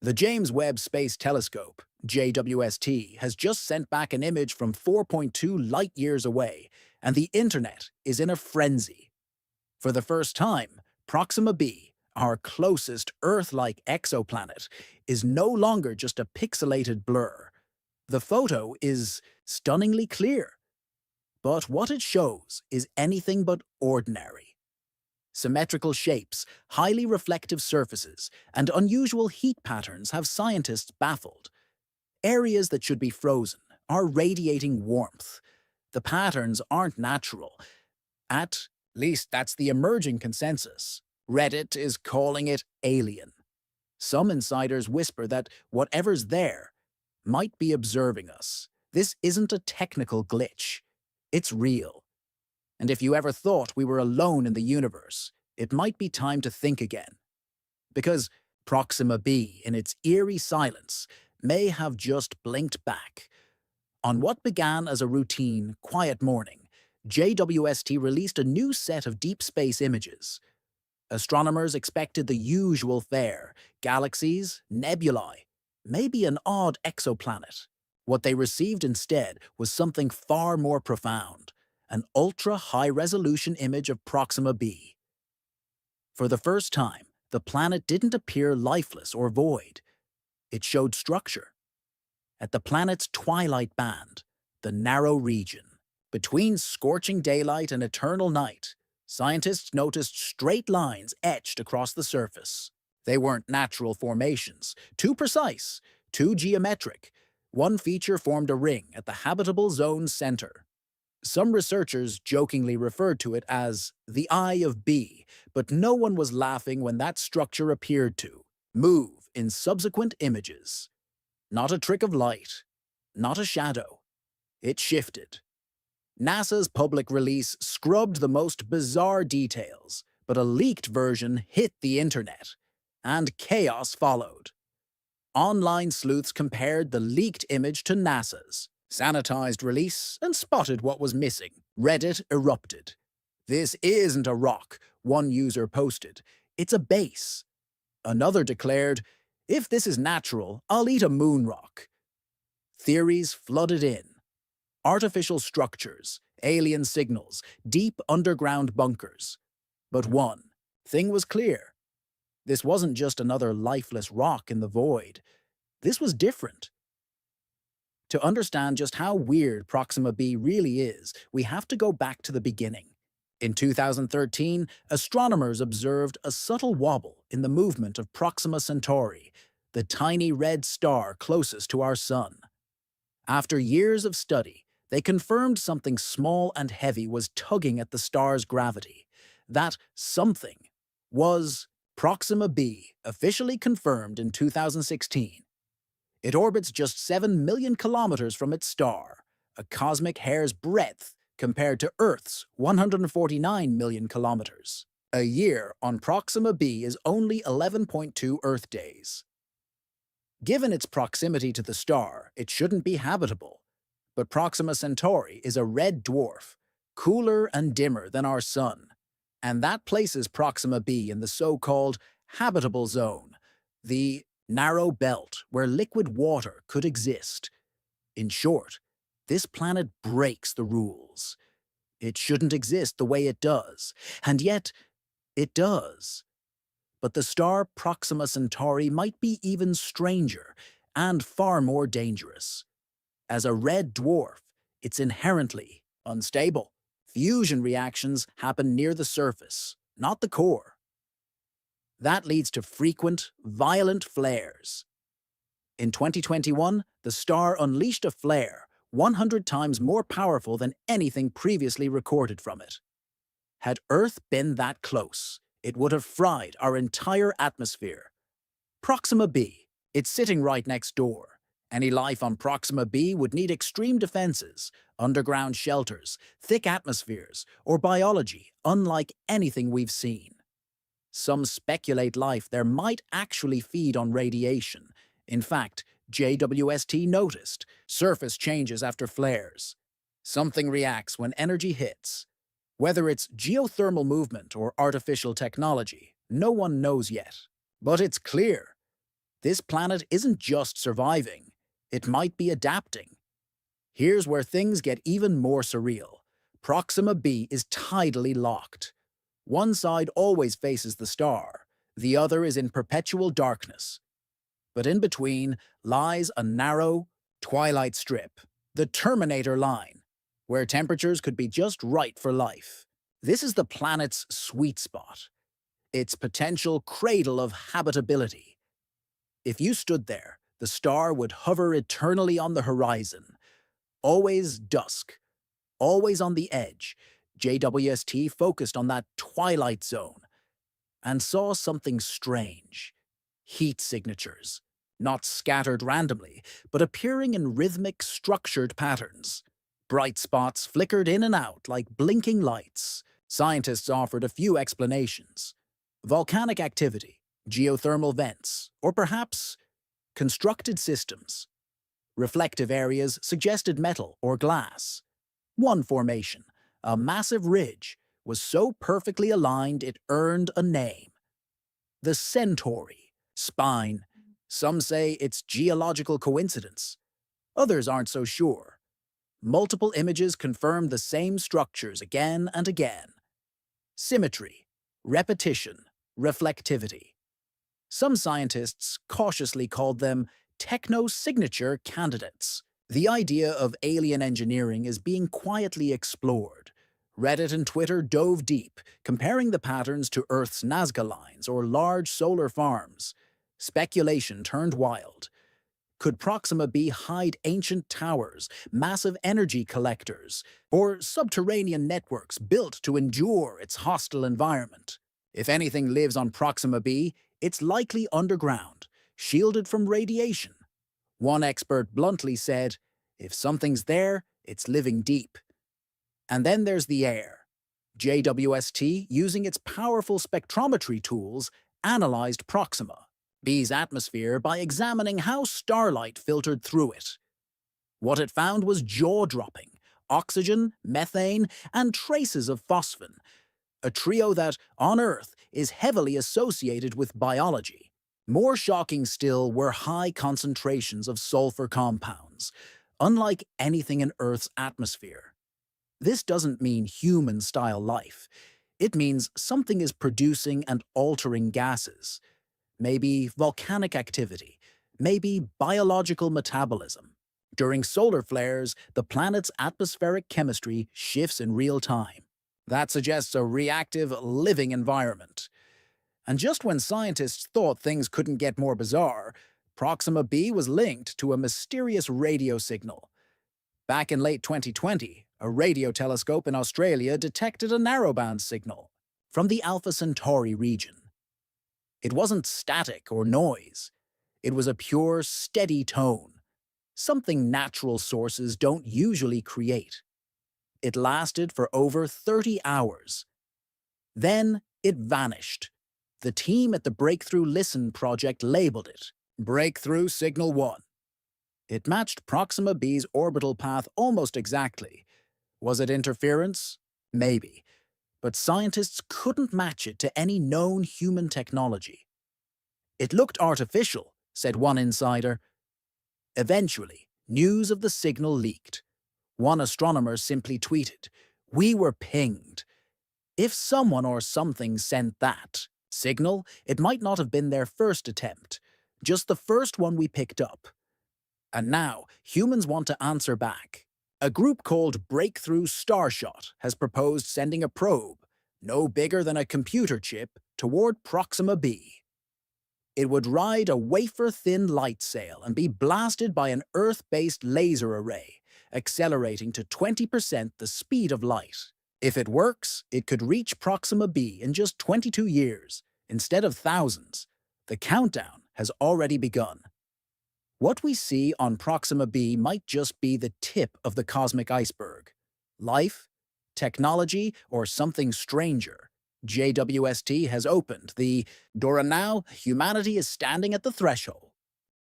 The James Webb Space Telescope, JWST, has just sent back an image from 4.2 light years away, and the internet is in a frenzy. For the first time, Proxima b, our closest Earth-like exoplanet, is no longer just a pixelated blur. The photo is stunningly clear, but what it shows is anything but ordinary. Symmetrical shapes, highly reflective surfaces, and unusual heat patterns have scientists baffled. Areas that should be frozen are radiating warmth. The patterns aren't natural. At least that's the emerging consensus. Reddit is calling it alien. Some insiders whisper that whatever's there might be observing us. This isn't a technical glitch. It's real. And if you ever thought we were alone in the universe, it might be time to think again. Because Proxima b, in its eerie silence, may have just blinked back. On what began as a routine, quiet morning, JWST released a new set of deep space images. Astronomers expected the usual fare: galaxies, nebulae, maybe an odd exoplanet. What they received instead was something far more profound: an ultra-high-resolution image of Proxima b. For the first time, the planet didn't appear lifeless or void. It showed structure. At the planet's twilight band, the narrow region, between scorching daylight and eternal night, scientists noticed straight lines etched across the surface. They weren't natural formations, too precise, too geometric. One feature formed a ring at the habitable zone's center. Some researchers jokingly referred to it as the Eye of B, but no one was laughing when that structure appeared to move in subsequent images. Not a trick of light, not a shadow. It shifted. NASA's public release scrubbed the most bizarre details, but a leaked version hit the internet, and chaos followed. Online sleuths compared the leaked image to NASA's sanitized release and spotted what was missing. Reddit erupted. "This isn't a rock," one user posted. "It's a base." Another declared, "If this is natural, I'll eat a moon rock." Theories flooded in. Artificial structures, alien signals, deep underground bunkers. But one thing was clear. This wasn't just another lifeless rock in the void. This was different. To understand just how weird Proxima b really is, we have to go back to the beginning. In 2013, astronomers observed a subtle wobble in the movement of Proxima Centauri, the tiny red star closest to our Sun. After years of study, they confirmed something small and heavy was tugging at the star's gravity. That something was Proxima b, officially confirmed in 2016. It orbits just 7 million kilometers from its star, a cosmic hair's breadth compared to Earth's 149 million kilometers. A year on Proxima b is only 11.2 Earth days. Given its proximity to the star, it shouldn't be habitable. But Proxima Centauri is a red dwarf, cooler and dimmer than our Sun. And that places Proxima b in the so-called habitable zone, the narrow belt where liquid water could exist. In short, this planet breaks the rules. It shouldn't exist the way it does, and yet it does. But the star Proxima Centauri might be even stranger and far more dangerous. As a red dwarf, it's inherently unstable. Fusion reactions happen near the surface, not the core. That leads to frequent, violent flares. In 2021, the star unleashed a flare 100 times more powerful than anything previously recorded from it. Had Earth been that close, it would have fried our entire atmosphere. Proxima b, it's sitting right next door. Any life on Proxima b would need extreme defenses, underground shelters, thick atmospheres, or biology unlike anything we've seen. Some speculate life there might actually feed on radiation. In fact, JWST noticed surface changes after flares. Something reacts when energy hits. Whether it's geothermal movement or artificial technology, no one knows yet. But it's clear. This planet isn't just surviving, it might be adapting. Here's where things get even more surreal. Proxima b is tidally locked. One side always faces the star, the other is in perpetual darkness. But in between lies a narrow, twilight strip, the Terminator line, where temperatures could be just right for life. This is the planet's sweet spot, its potential cradle of habitability. If you stood there, the star would hover eternally on the horizon, always dusk, always on the edge. JWST focused on that twilight zone and saw something strange. Heat signatures, not scattered randomly, but appearing in rhythmic, structured patterns. Bright spots flickered in and out like blinking lights. Scientists offered a few explanations. Volcanic activity, geothermal vents, or perhaps constructed systems. Reflective areas suggested metal or glass. One formation, a massive ridge, was so perfectly aligned it earned a name. The Centauri spine. Some say it's geological coincidence. Others aren't so sure. Multiple images confirmed the same structures again and again. Symmetry, repetition, reflectivity. Some scientists cautiously called them techno-signature candidates. The idea of alien engineering is being quietly explored. Reddit and Twitter dove deep, comparing the patterns to Earth's Nazca lines or large solar farms. Speculation turned wild. Could Proxima b hide ancient towers, massive energy collectors, or subterranean networks built to endure its hostile environment? If anything lives on Proxima b, it's likely underground, shielded from radiation. One expert bluntly said, "If something's there, it's living deep." And then there's the air. JWST, using its powerful spectrometry tools, analyzed Proxima b's atmosphere by examining how starlight filtered through it. What it found was jaw-dropping: oxygen, methane, and traces of phosphin, a trio that, on Earth, is heavily associated with biology. More shocking still were high concentrations of sulfur compounds, unlike anything in Earth's atmosphere. This doesn't mean human-style life. It means something is producing and altering gases. Maybe volcanic activity, maybe biological metabolism. During solar flares, the planet's atmospheric chemistry shifts in real time. That suggests a reactive, living environment. And just when scientists thought things couldn't get more bizarre, Proxima b was linked to a mysterious radio signal. Back in late 2020, a radio telescope in Australia detected a narrowband signal from the Alpha Centauri region. It wasn't static or noise. It was a pure, steady tone, something natural sources don't usually create. It lasted for over 30 hours. Then it vanished. The team at the Breakthrough Listen project labeled it Breakthrough Signal 1. It matched Proxima b's orbital path almost exactly. Was it interference? Maybe. But scientists couldn't match it to any known human technology. "It looked artificial," said one insider. Eventually, news of the signal leaked. One astronomer simply tweeted, "We were pinged." If someone or something sent that signal, it might not have been their first attempt, just the first one we picked up. And now, humans want to answer back. A group called Breakthrough Starshot has proposed sending a probe, no bigger than a computer chip, toward Proxima b. It would ride a wafer-thin light sail and be blasted by an Earth-based laser array, accelerating to 20% the speed of light. If it works, it could reach Proxima b in just 22 years, instead of thousands. The countdown has already begun. What we see on Proxima b might just be the tip of the cosmic iceberg. Life, technology, or something stranger. JWST has opened the door, and now humanity is standing at the threshold.